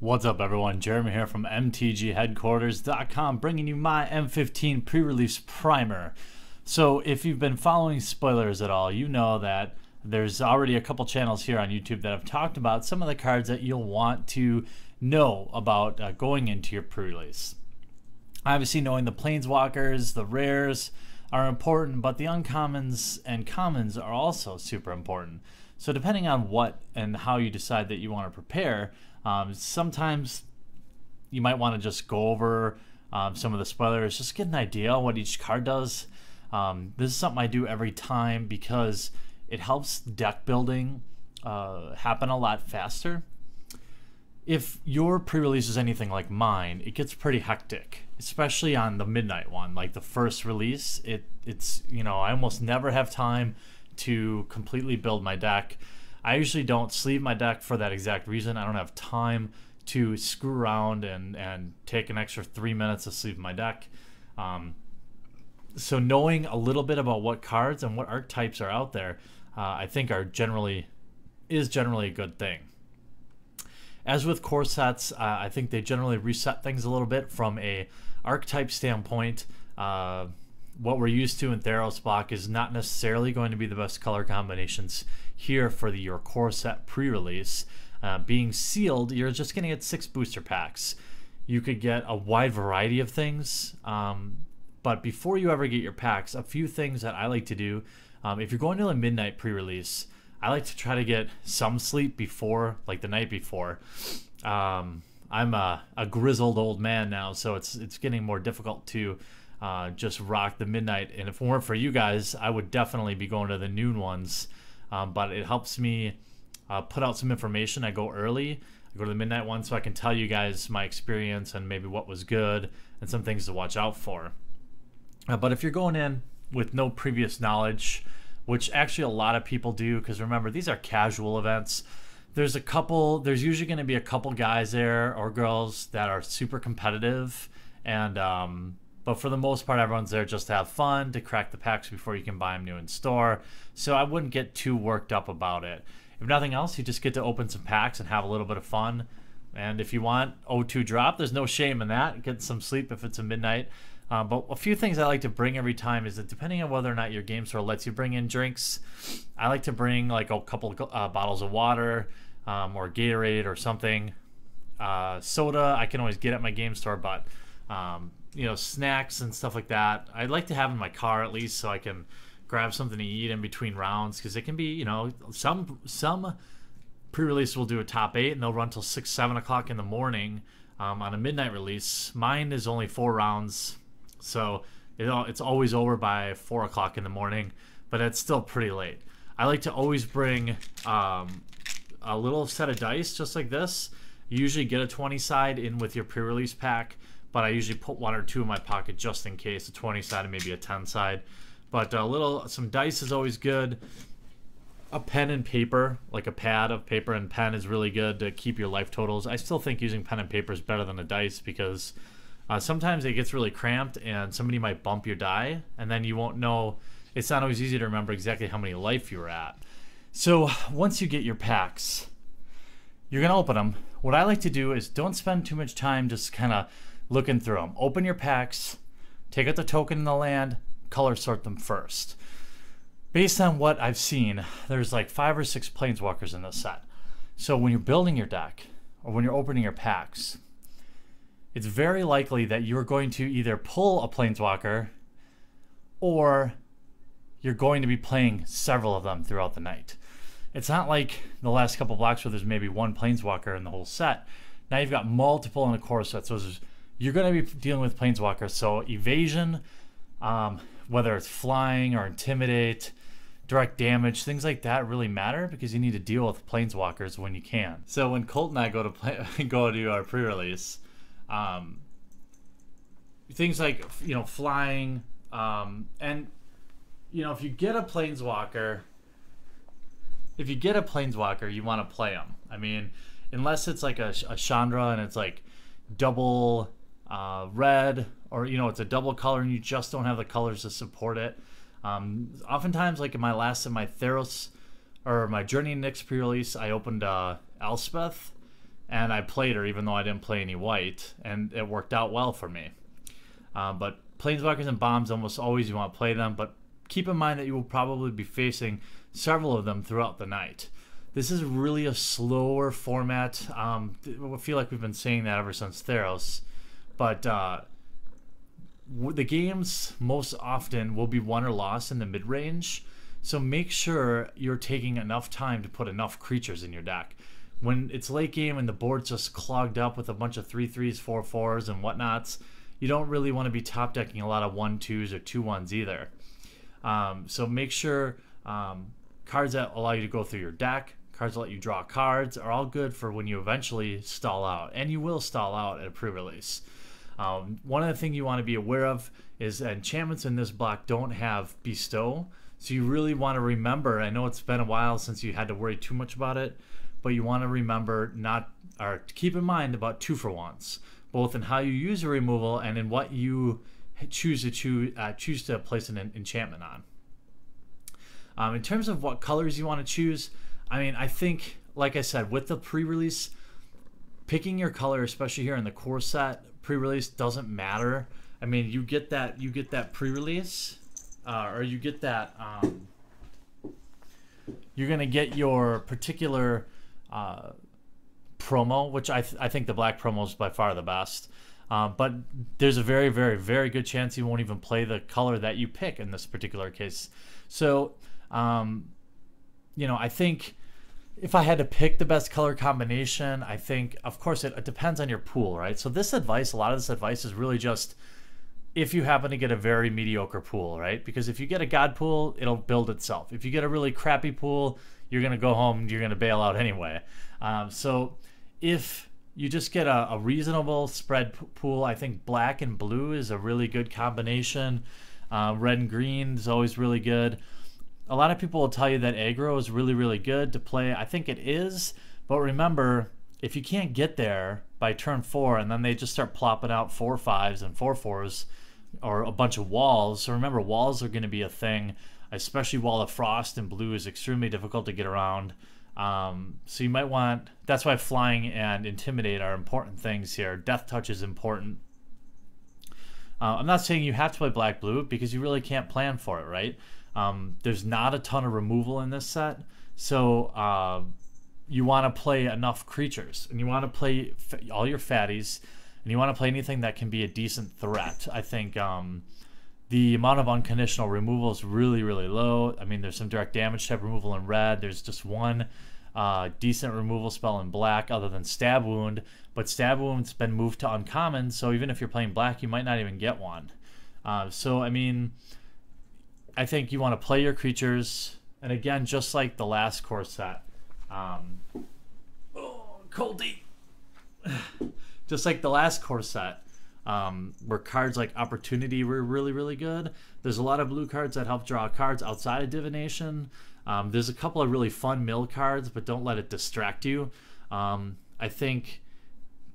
What's up, everyone? Jeremy here from MTGheadquarters.com, bringing you my M15 pre-release primer. So if you've been following spoilers at all, you know that there's already a couple channels here on YouTube that have talked about some of the cards that you'll want to know about going into your pre-release. Obviously, knowing the planeswalkers, the rares are important, but the uncommons and commons are also super important. So depending on what and how you decide that you want to prepare, sometimes you might want to just go over some of the spoilers, just get an idea on what each card does. This is something I do every time because it helps deck building happen a lot faster. If your pre-release is anything like mine, it gets pretty hectic, especially on the midnight one, like the first release. It's I almost never have time to completely build my deck. I usually don't sleeve my deck for that exact reason. I don't have time to screw around and take an extra 3 minutes to sleeve my deck. So knowing a little bit about what cards and what archetypes are out there, I think is generally a good thing. As with core sets, I think they generally reset things a little bit from a archetype standpoint. What we're used to in Theros block is not necessarily going to be the best color combinations here for your core set pre-release. Being sealed, you're just going to get 6 booster packs. You could get a wide variety of things, but before you ever get your packs, a few things that I like to do, if you're going to a midnight pre-release, I like to try to get some sleep before, like the night before. I'm a grizzled old man now, so it's getting more difficult to just rock the midnight. And if it weren't for you guys, I would definitely be going to the noon ones. But it helps me put out some information. I go early. I go to the midnight one so I can tell you guys my experience and maybe what was good and some things to watch out for. But if you're going in with no previous knowledge, which actually a lot of people do, because remember, these are casual events. There's usually going to be a couple guys there or girls that are super competitive, and but for the most part, everyone's there just to have fun, to crack the packs before you can buy them new in store. So I wouldn't get too worked up about it. If nothing else, you just get to open some packs and have a little bit of fun. And if you want O2 drop, there's no shame in that. Get some sleep if it's a midnight. But a few things I like to bring every time is that depending on whether or not your game store lets you bring in drinks, I like to bring like a couple bottles of water or Gatorade or something. Soda I can always get at my game store, but snacks and stuff like that I'd like to have in my car at least, so I can grab something to eat in between rounds, because it can be, some pre-release will do a top 8 and they'll run till 6-7 o'clock in the morning. On a midnight release, mine is only 4 rounds. So it's always over by 4 o'clock in the morning, but it's still pretty late. I like to always bring a little set of dice just like this. You usually get a 20 side in with your pre-release pack, but I usually put 1 or 2 in my pocket just in case, a 20 side and maybe a 10 side. But some dice is always good. A pen and paper, like a pad of paper and pen, is really good to keep your life totals. I still think using pen and paper is better than a dice, because sometimes it gets really cramped and somebody might bump your die, and then you won't know. It's not always easy to remember exactly how many life you were at. So once you get your packs, you're going to open them. What I like to do is don't spend too much time just kind of looking through them. Open your packs, take out the token in the land, color sort them first. Based on what I've seen, there's like 5 or 6 planeswalkers in this set. So when you're building your deck or when you're opening your packs, it's very likely that you're going to either pull a planeswalker or you're going to be playing several of them throughout the night. It's not like the last couple blocks where there's maybe 1 planeswalker in the whole set. Now you've got multiple in a core set, so you're going to be dealing with planeswalkers. So evasion, whether it's flying or intimidate, direct damage, things like that really matter, because you need to deal with planeswalkers when you can. So when Colt and I go to our pre-release, things like flying, and if you get a planeswalker, you want to play them. I mean, unless it's like a Chandra and it's like double red, or it's a double color and you just don't have the colors to support it. Oftentimes, like in my Theros or my Journey Nyx pre-release, I opened Elspeth, and I played her even though I didn't play any white, and it worked out well for me. But Planeswalkers and Bombs, almost always you want to play them, but keep in mind that you will probably be facing several of them throughout the night. This is really a slower format. I feel like we've been saying that ever since Theros. But the games most often will be won or lost in the mid-range. So make sure you're taking enough time to put enough creatures in your deck. When it's late game and the board's just clogged up with a bunch of 3/3s, 4/4s, and whatnots, you don't really want to be top decking a lot of 1/2s or 2/1s either. So make sure cards that allow you to go through your deck, cards that let you draw cards, are all good for when you eventually stall out. And you will stall out at a pre-release. One of the things you want to be aware of is enchantments in this block don't have bestow. So you really want to remember, I know it's been a while since you had to worry too much about it, but you want to remember keep in mind about 2-for-1s, both in how you use your removal and in what you choose to place an enchantment on. In terms of what colors you want to choose, I mean, I think, like I said, with the pre-release, picking your color, especially here in the core set, pre-release doesn't matter. I mean, you get that pre-release, or you get that. You're gonna get your particular promo, which I think the black promo is by far the best. But there's a very, very, very good chance you won't even play the color that you pick in this particular case. So, I think if I had to pick the best color combination, I think, of course, it depends on your pool, right? So a lot of this advice is really just if you happen to get a very mediocre pool, right? Because if you get a god pool, it'll build itself. If you get a really crappy pool, you're going to go home and you're going to bail out anyway. So if you just get a reasonable spread pool, I think black and blue is a really good combination. Red and green is always really good. A lot of people will tell you that aggro is really, really good to play. I think it is, but remember, if you can't get there by turn 4 and then they just start plopping out 4/5s and 4/4s or a bunch of walls, so remember, walls are going to be a thing, especially Wall of Frost and blue is extremely difficult to get around. So you might want, that's why flying and intimidate are important things here. Death touch is important. I'm not saying you have to play black blue because you really can't plan for it, right? There's not a ton of removal in this set, so you want to play enough creatures, and you want to play all your fatties, and you want to play anything that can be a decent threat. I think the amount of unconditional removal is really, really low. I mean, there's some direct damage type removal in red. There's just one decent removal spell in black other than Stab Wound, but Stab Wound's been moved to uncommon, so even if you're playing black, you might not even get one. So, I mean, I think you want to play your creatures, and again, just like the last core set, just like the last core set, where cards like Opportunity were really, really good. There's a lot of blue cards that help draw cards outside of Divination. There's a couple of really fun mill cards, but don't let it distract you. I think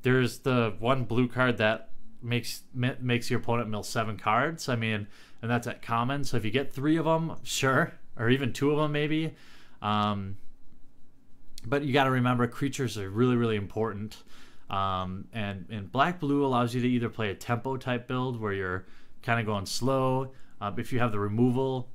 there's the one blue card that makes your opponent mill 7 cards. I mean, and that's at common. So if you get 3 of them, sure, or even 2 of them maybe. But you got to remember, creatures are really, really important. And black blue allows you to either play a tempo type build where you're kind of going slow. If you have the removal,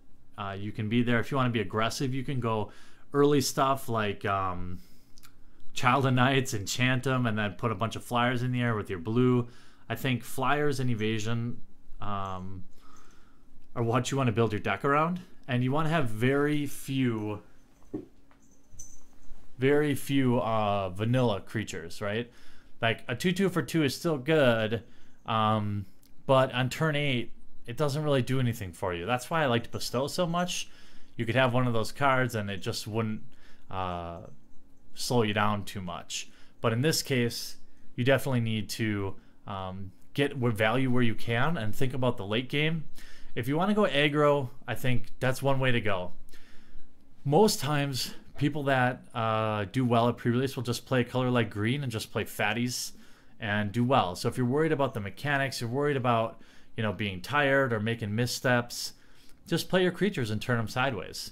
you can be there. If you want to be aggressive, you can go early stuff like Child of Nights, enchant them, and then put a bunch of flyers in the air with your blue. I think flyers and evasion are what you want to build your deck around, and you want to have very few vanilla creatures, right? Like a 2/2 for 2 is still good, but on turn 8 it doesn't really do anything for you. That's why I liked Bestow so much. You could have one of those cards and it just wouldn't slow you down too much. But in this case, you definitely need to get value where you can and think about the late game. If you want to go aggro, I think that's one way to go. Most times, people that do well at pre-release will just play a color like green and just play fatties and do well. So if you're worried about the mechanics, you're worried about being tired or making missteps, just play your creatures and turn them sideways.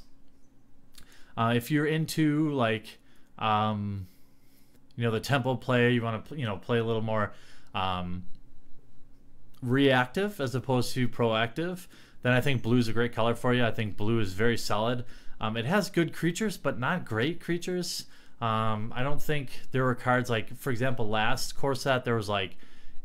If you're into like the tempo play, you want to play a little more reactive as opposed to proactive, then I think blue is a great color for you. I think blue is very solid. It has good creatures, but not great creatures. I don't think there were cards like, for example, last core set there was like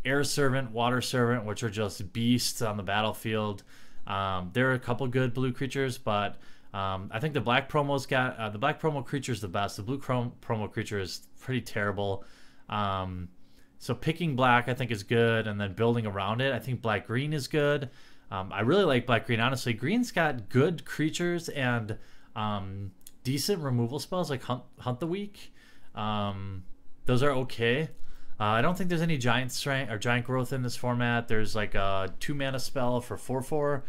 Air Servant, Water Servant, which are just beasts on the battlefield. There are a couple good blue creatures, but I think the black promo's got the black promo creature is the best. The blue promo creature is pretty terrible. So picking black I think is good, and then building around it. I think black green is good. I really like black green. Honestly, green's got good creatures and decent removal spells like Hunt the Weak. Those are okay. I don't think there's any giant strength or giant growth in this format. There's like a 2-mana spell for 4/4.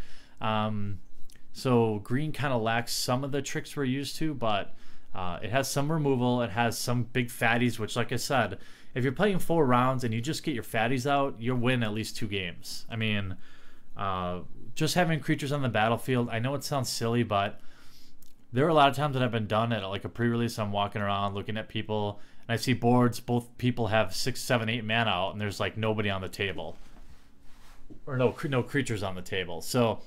So green kind of lacks some of the tricks we're used to, but it has some removal. It has some big fatties, which, like I said, if you're playing 4 rounds and you just get your fatties out, you'll win at least 2 games. I mean, just having creatures on the battlefield, I know it sounds silly, but there are a lot of times that I've been done at like a pre-release. I'm walking around looking at people, and I see boards. Both people have 6, 7, 8 mana out, and there's like nobody on the table, or no creatures on the table. So,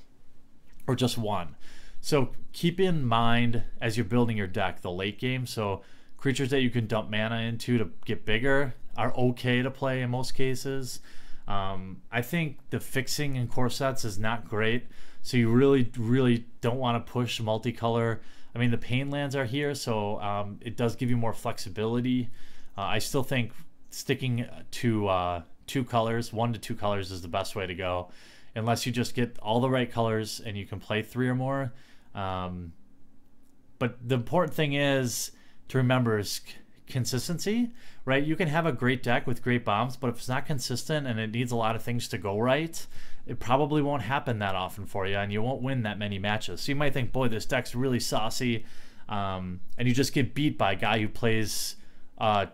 or just one. So keep in mind as you're building your deck the late game. So creatures that you can dump mana into to get bigger are okay to play in most cases. I think the fixing in core sets is not great. So you really don't want to push multicolor. I mean, the pain lands are here, so it does give you more flexibility. I still think sticking to 2 colors, 1 to 2 colors, is the best way to go, unless you just get all the right colors and you can play 3 or more. But the important thing is to remember is consistency, right? You can have a great deck with great bombs, but if it's not consistent and it needs a lot of things to go right, it probably won't happen that often for you, and you won't win that many matches. So you might think, boy, this deck's really saucy, and you just get beat by a guy who plays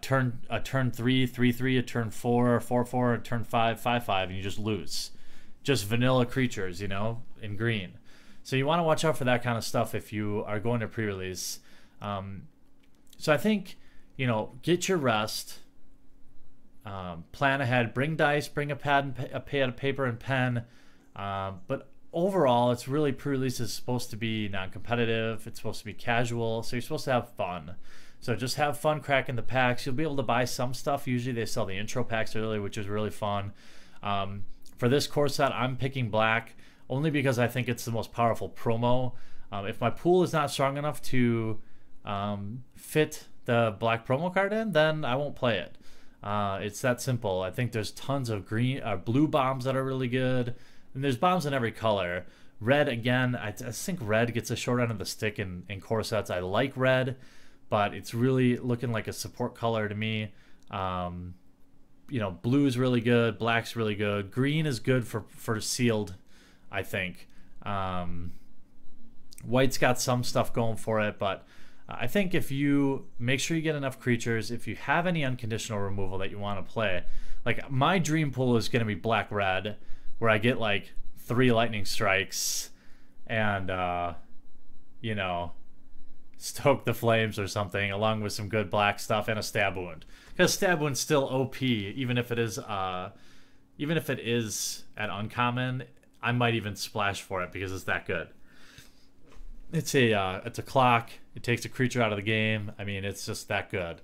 turn 3, 3/3, a turn 4, 4/4, a turn 5, 5/5, and you just lose. Just vanilla creatures, in green. So you want to watch out for that kind of stuff if you are going to pre-release. So I think, get your rest, plan ahead, bring dice, bring a pad of paper and pen. But overall, it's really, pre-release is supposed to be non-competitive. It's supposed to be casual. So you're supposed to have fun. So just have fun cracking the packs. You'll be able to buy some stuff. Usually they sell the intro packs early, which is really fun. For this core set, I'm picking black only because I think it's the most powerful promo. If my pool is not strong enough to fit the black promo card in, then I won't play it. It's that simple. I think there's tons of blue bombs that are really good, and there's bombs in every color. Red, again, I think red gets a short end of the stick in core sets. I like red, but it's really looking like a support color to me. Blue is really good, black's really good, green is good for sealed, I think. White's got some stuff going for it, but I think if you make sure you get enough creatures, if you have any unconditional removal that you want to play, like my dream pool is going to be black-red, where I get like 3 lightning strikes and, stoke the flames or something, along with some good black stuff and a stab wound. Because stab wound's still OP, even if it is at uncommon. I might even splash for it because it's that good. It's a clock. It takes a creature out of the game. I mean, it's just that good.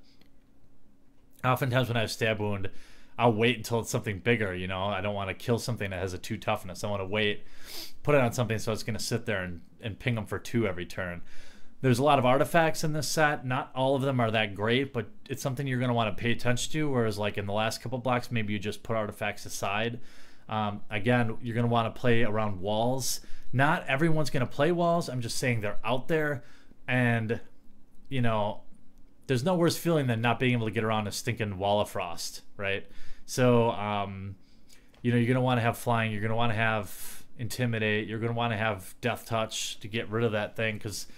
Oftentimes when I have stab wound, I'll wait until it's something bigger. I don't want to kill something that has a 2 toughness. I want to wait, put it on something so it's going to sit there and ping them for 2 every turn. There's a lot of artifacts in this set. Not all of them are that great, but it's something you're going to want to pay attention to. Whereas like in the last couple blocks, maybe you just put artifacts aside. Again, you're going to want to play around walls. Not everyone's going to play walls. I'm just saying they're out there. And, there's no worse feeling than not being able to get around a stinking wall of frost, right? So, you're going to want to have flying. You're going to want to have intimidate. You're going to want to have death touch to get rid of that thing, because,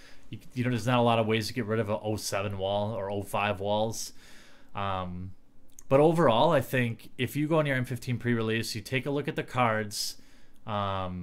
there's not a lot of ways to get rid of a 07 wall or 05 walls. But overall, I think if you go on your M15 pre-release, you take a look at the cards out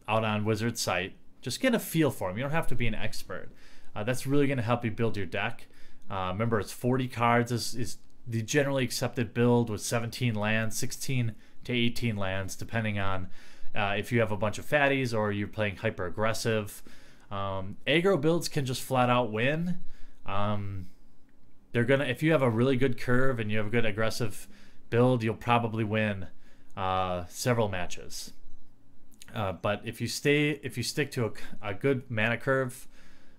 on Wizard's site, just get a feel for them. You don't have to be an expert. That's really going to help you build your deck. Remember, it's 40 cards is the generally accepted build with 17 lands, 16 to 18 lands, depending on if you have a bunch of fatties or you're playing hyper aggressive. Aggro builds can just flat out win. They're gonna, if you have a really good curve and you have a good aggressive build, you'll probably win several matches. But if you stick to a good mana curve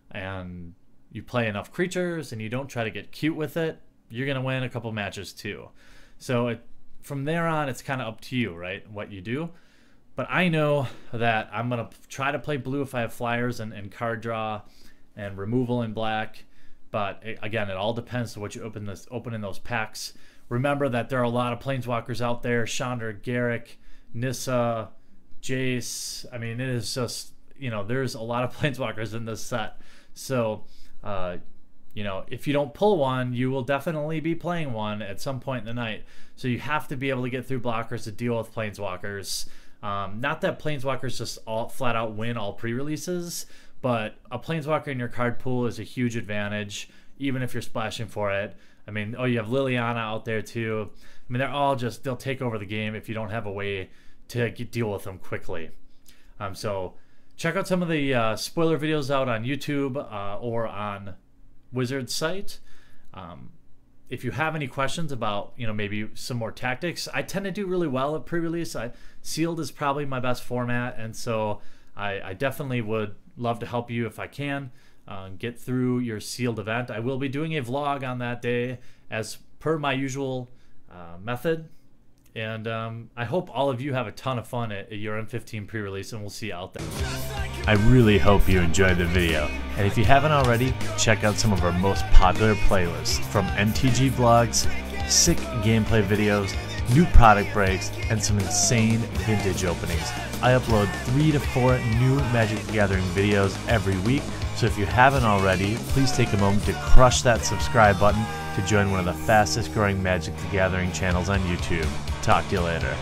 and you play enough creatures and you don't try to get cute with it, you're gonna win a couple matches too. So from there on, it's kind of up to you, right? What you do. But I know that I'm gonna try to play blue if I have flyers and card draw and removal in black. But again, it all depends on what you open in those packs. Remember that there are a lot of planeswalkers out there: Chandra, Garruk, Nissa, Jace. I mean, it is just, you know, there's a lot of planeswalkers in this set. So, you know, if you don't pull one, you will definitely be playing one at some point in the night. So you have to be able to get through blockers to deal with planeswalkers. Not that planeswalkers just all flat out win all pre-releases, but a planeswalker in your card pool is a huge advantage, even if you're splashing for it. I mean, oh, you have Liliana out there too. I mean, they're all just, they'll take over the game if you don't have a way to deal with them quickly. So check out some of the spoiler videos out on YouTube or on Wizard's site. If you have any questions about, you know, maybe some more tactics, I tend to do really well at pre-release. Sealed is probably my best format, and so I definitely would love to help you if I can get through your sealed event. I will be doing a vlog on that day as per my usual method, and I hope all of you have a ton of fun at your M15 pre-release, and we'll see you out there. I really hope you enjoyed the video, and if you haven't already, check out some of our most popular playlists, from MTG vlogs, sick gameplay videos, new product breaks, and some insane vintage openings. I upload 3 to 4 new Magic the Gathering videos every week, so if you haven't already, please take a moment to crush that subscribe button to join one of the fastest growing Magic the Gathering channels on YouTube. Talk to you later.